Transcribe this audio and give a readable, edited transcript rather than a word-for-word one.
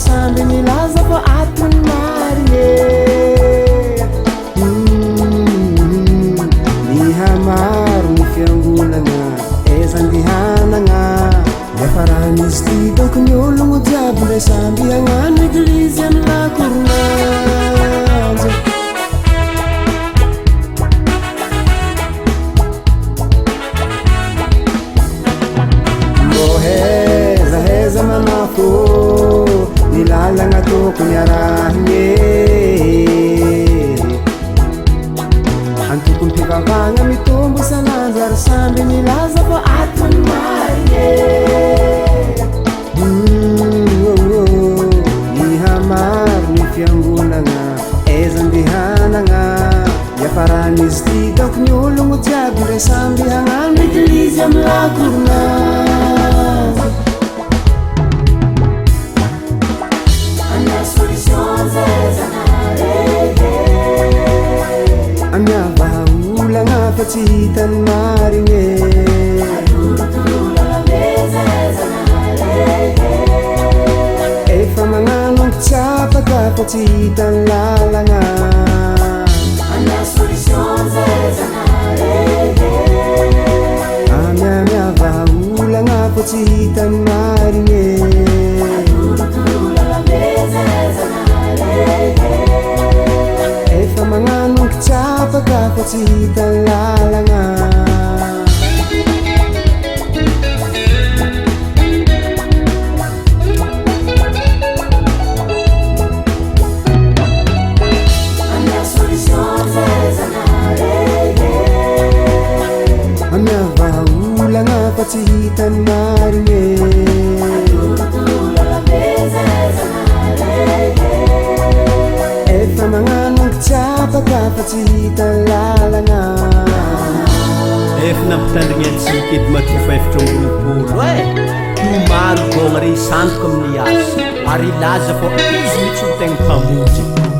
samby milaza fa atony marigny nihamaro ny fiangonagna ezandihanagna efaran'izy ty donko ny ologno jiaby ndray samby hagnano eglizy amy lakoronanjo heza manafo nilalagna tokony arahigny antokony mpivavagna mitombo isan'andro ary samby milaza fa atony marigny nihamaro ny fiangonagna ezandihanagna iafaran'izy ty donko ny ologno jiaby ndray samby hagnano eglizy amy lakoronanjo amiavaolagna fa tsy hitany marigny efa magnano ongitsapaka fa tsy hitany lalagna amiavaolagna fa tsy hitany marigny efa magnano ongitsapaka fa tsy hitany lalagna amiavaolagna fa tsy hitany marigny efa magnano ongitsapaka fa tsy hitany lalagna efa nampitandrigny antsika edy matofa efatra ambonipolo tomaro gôgna re isandoka amin'ny asa ary ilaza fô izy mihitsy ho tegna mpamonjy